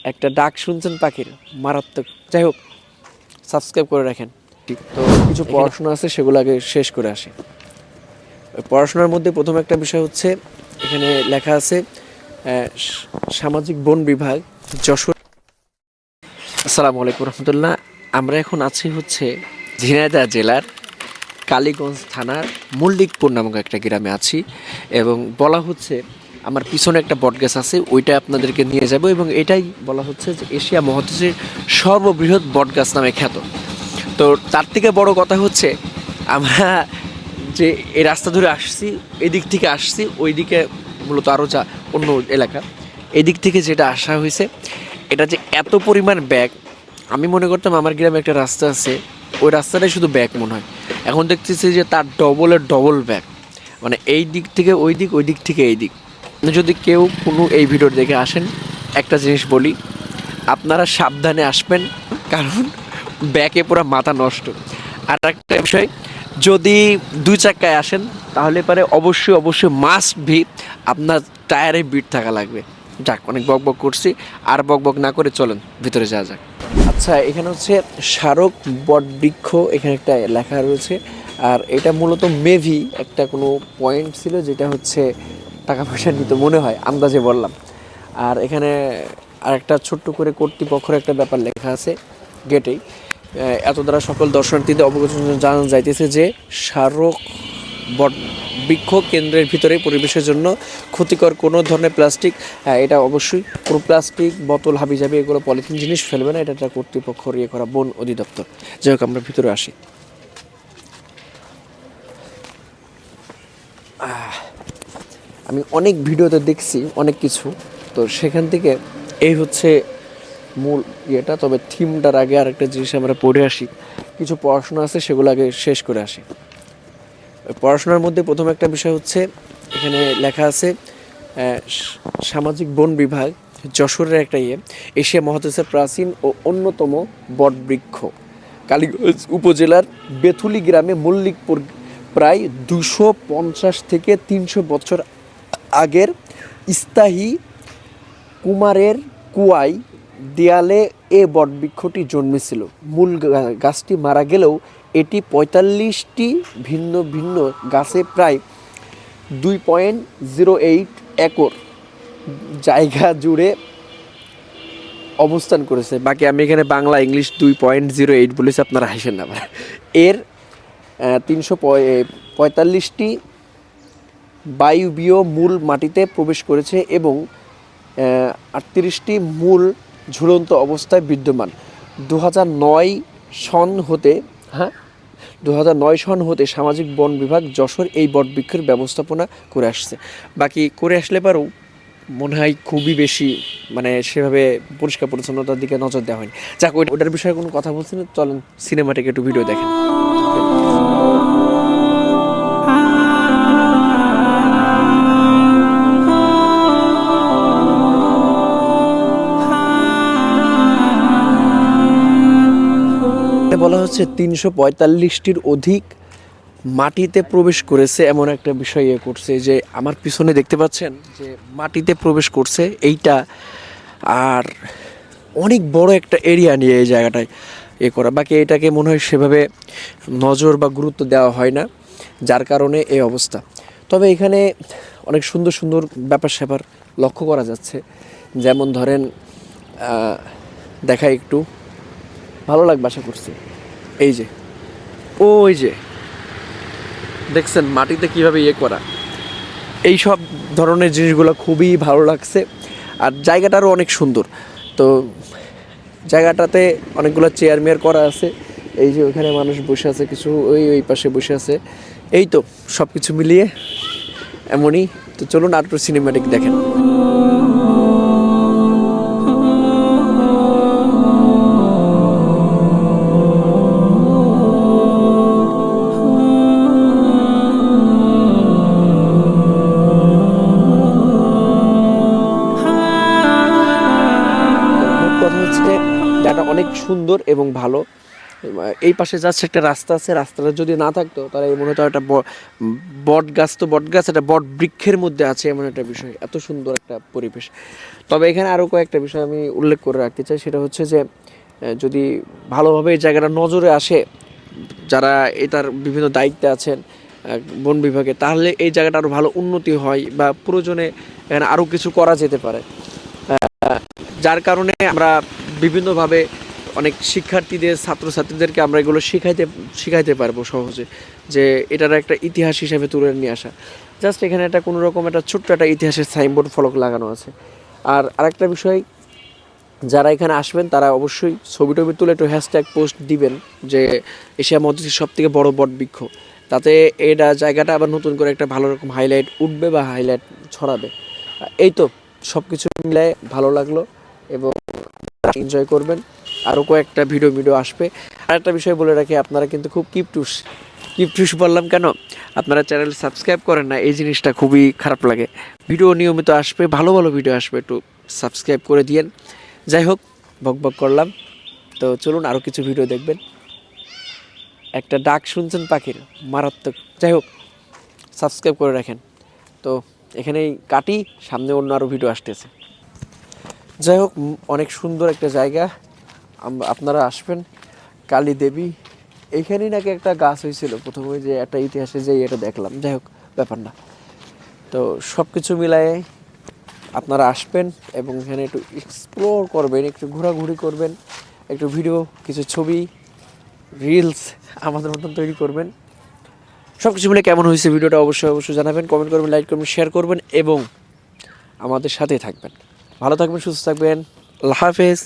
একটা ডাক শুনছেন পাখির, মারাত্মক। যাই হোক, সাবস্ক্রাইব করে রাখেন। তো কিছু পড়াশোনা আছে, সেগুলো আগে শেষ করে আসি। পড়াশোনার মধ্যে প্রথম একটা বিষয় হচ্ছে, এখানে লেখা আছে সামাজিক বন বিভাগ, যশোর। আসসালামু আলাইকুম রহমতুল্লাহ। আমরা এখন আছি হচ্ছে ঝিনাইদহ জেলার কালীগঞ্জ থানার মল্লিকপুর নামক একটা গ্রামে আছি, এবং বলা হচ্ছে আমার পিছনে একটা বটগাছ আছে, ওইটা আপনাদেরকে নিয়ে যাব, এবং এটাই বলা হচ্ছে যে এশিয়া মহাদেশের সর্ববৃহৎ বটগাছ নামে খ্যাত। তো তার থেকে বড় কথা হচ্ছে, আমরা যে এই রাস্তা ধরে আসছি, এদিক থেকে আসছি, ওই দিকে মূলত আরও যা অন্য এলাকা, এদিক থেকে যেটা আসা হয়েছে, এটা যে এত পরিমাণ ব্যাগ, আমি মনে করতাম আমার গ্রামে একটা রাস্তা আছে, ওই রাস্তাটাই শুধু ব্যাগ মনে হয়। এখন দেখতেছি যে তার ডবলের ডবল ব্যাগ, মানে এই দিক থেকে ওই দিক, ওই দিক থেকে এই দিক। যদি কেউ কোনো এই ভিডিও দেখে আসেন, একটা জিনিস বলি, আপনারা সাবধানে আসবেন, কারণ ব্যাগে পুরো মাথা নষ্ট। আর একটা বিষয়, যদি দুই চাকায় আসেন, তাহলে পরে অবশ্যই মাস্ট বি আপনার টায়ারে বিট থাকা লাগবে। যাক, অনেক বক বক করছি, আর বক বক না করে চলেন ভিতরে যাওয়া যাক। আচ্ছা, এখানে হচ্ছে স্মারক বটবৃক্ষ, এখানে একটা লেখা রয়েছে। আর এটা মূলত মেভি একটা কোনো পয়েন্ট ছিল, যেটা হচ্ছে টাকা পয়সা নিতে মনে হয়, আন্দাজে বললাম। আর এখানে আরেকটা ছোট্ট করে কর্তৃপক্ষের একটা ব্যাপার লেখা আছে গেটেই। এত দ্বারা সকল দর্শনার্থীদের অবগত জানানো যাইতেছে যে স্মারক বৃক্ষ কেন্দ্রের ভিতরে পরিবেশের জন্য ক্ষতিকর কোনো ধরনের প্লাস্টিক, এটা অবশ্যই কোনো প্লাস্টিক বোতল হাবিজাবি এগুলো পলিথিন জিনিস ফেলবে না, এটা একটা কর্তৃপক্ষ ইয়ে করা, বন অধিদপ্তর। যাই হোক, আমরা ভিতরে আসি। আমি অনেক ভিডিওতে দেখছি অনেক কিছু, তো সেখান থেকে এই হচ্ছে মূল ইয়েটা। তবে থিমটার আগে আরেকটা জিনিস আমরা পড়ে আসি, কিছু পড়াশোনা আছে, সেগুলো আগে শেষ করে আসি। পড়াশোনার মধ্যে প্রথম একটা বিষয় হচ্ছে, এখানে লেখা আছে সামাজিক বন বিভাগ, যশোরের একটা এশিয়া মহাদেশের প্রাচীন ও অন্যতম বটবৃক্ষ, কালীগঞ্জ উপজেলার বেথুলি গ্রামে মল্লিকপুর, প্রায় 250 থেকে 300 বছর আগের স্থায়ী কুমারের কুয়ায় দেয়ালে এ বটবৃক্ষটি জন্মেছিল। মূল গাছটি মারা গেলেও এটি 45টি ভিন্ন ভিন্ন গাছে প্রায় 2.08 একর জায়গা জুড়ে অবস্থান করেছে। বাকি আমি এখানে বাংলা ইংলিশ 2.08 বলেছি, আপনারা হাসেন না। এর 345টি বায়বীয় মূল মাটিতে প্রবেশ করেছে, এবং 38টি মূল ঝুলন্ত অবস্থায় বিদ্যমান। 2009 সন হতে 2009 সন হতে সামাজিক বন বিভাগ যশোর এই বটবৃক্ষের ব্যবস্থাপনা করে আসছে। বাকি করে আসলে পারেও মনে হয় খুবই বেশি, মানে সেভাবে পরিষ্কার পরিচ্ছন্নতার দিকে নজর দেওয়া হয়নি। যাক, ওটার বিষয়ে কোনো কথা বলছি না, চলেন সিনেমাটিক একটু ভিডিও দেখেন। বলা হচ্ছে 345টির অধিক মাটিতে প্রবেশ করেছে, এমন একটা বিষয় করছে, যে আমার পিছনে দেখতে পাচ্ছেন যে মাটিতে প্রবেশ করছে এইটা। আর অনেক বড় একটা এরিয়া নিয়ে এই জায়গাটায় করা। বাকি এটাকে মনে হয় সেভাবে নজর বা গুরুত্ব দেওয়া হয় না, যার কারণে এই অবস্থা। তবে এখানে অনেক সুন্দর সুন্দর ব্যাপার স্যাপার লক্ষ্য করা যাচ্ছে। যেমন ধরেন, দেখা একটু ভালো লাগবে আশা করছি। এই যে ওই যে দেখছেন মাটিতে কিভাবে করা, এই সব ধরনের জিনিসগুলো খুবই ভালো লাগছে। আর জায়গাটারও অনেক সুন্দর। তো জায়গাটাতে অনেকগুলো চেয়ার মেয়ার করা আছে, এই যে ওইখানে মানুষ বসে আছে, কিছু ওই পাশে বসে আছে। এই তো সব কিছু মিলিয়ে এমনই। তো চলুন আর একটু সিনেমাটিক দেখেন। কথা হচ্ছে জায়গাটা অনেক সুন্দর এবং ভালো। এই পাশে জাস্ট একটা রাস্তা আছে, রাস্তাটা যদি না থাকতো তাহলে মনে হতো একটা বট গাছ, তো বট গাছ একটা বট বৃক্ষের মধ্যে আছে এমন একটা বিষয়, এত সুন্দর একটা পরিবেশ। তবে এখানে আরও কয়েকটা বিষয় আমি উল্লেখ করে রাখতে চাই, সেটা হচ্ছে যে যদি ভালোভাবে এই জায়গাটা নজরে আসে যারা এটার বিভিন্ন দায়িত্বে আছেন বন বিভাগে, তাহলে এই জায়গাটা আরও ভালো উন্নতি হয় বা প্রয়োজনে এখানে আরও কিছু করা যেতে পারে। যার কারণে আমরা বিভিন্নভাবে অনেক শিক্ষার্থীদের ছাত্রছাত্রীদেরকে আমরা এগুলো শিখাইতে পারবো সহজে, যে এটার একটা ইতিহাস হিসেবে তুলে নিয়ে আসা। জাস্ট এখানে একটা কোনো রকম একটা ছোট্ট একটা ইতিহাসের সাইনবোর্ড ফলক লাগানো আছে। আর আরেকটা বিষয়, যারা এখানে আসবেন তারা অবশ্যই ছবি টবি তুলে একটু হ্যাশট্যাগ পোস্ট দিবেন যে এশিয়া মহাদেশের সব থেকে বড় বট বৃক্ষ, তাতে এটা জায়গাটা আবার নতুন করে একটা ভালো রকম হাইলাইট উঠবে বা হাইলাইট ছড়াবে। এই তো সব কিছু মিলায় ভালো লাগলো এবং এনজয় করবেন। আরও কয়েকটা ভিডিও আসবে। আরেকটা বিষয় বলে রাখি, আপনারা কিন্তু খুব কিপটুস বললাম কেন, আপনারা চ্যানেল সাবস্ক্রাইব করেন না, এই জিনিসটা খুবই খারাপ লাগে। ভিডিও নিয়মিত আসবে, ভালো ভালো ভিডিও আসবে, একটু সাবস্ক্রাইব করে দিয়েন। যাই হোক, বকবক করলাম, তো চলুন আরও কিছু ভিডিও দেখবেন। একটা ডাক শুনছেন পাখির, মারাত্মক। যাই হোক, সাবস্ক্রাইব করে রাখেন। তো এখানেই কাটি, সামনে অন্য আরও ভিডিও আসতেছে। যাই হোক, অনেক সুন্দর একটা জায়গা, আপনারা আসবেন। কালী দেবী, এইখানেই নাকি একটা গাছ হয়েছিল প্রথমে, যে একটা ইতিহাসে যে এটা দেখলাম। যাই হোক, ব্যাপার না। তো সব কিছু মিলায়ে আপনারা আসবেন এবং এখানে একটু এক্সপ্লোর করবেন, একটু ঘোরাঘুরি করবেন, একটু ভিডিও, কিছু ছবি, রিলস আমাদের মতন তৈরি করবেন। সব কিছু মিলে কেমন হয়েছে ভিডিওটা অবশ্যই জানাবেন, কমেন্ট করবেন, লাইক করবেন, শেয়ার করবেন এবং আমাদের সাথেই থাকবেন। ভালো থাকবেন, সুস্থ থাকবেন। আল্লাহ হাফেজ।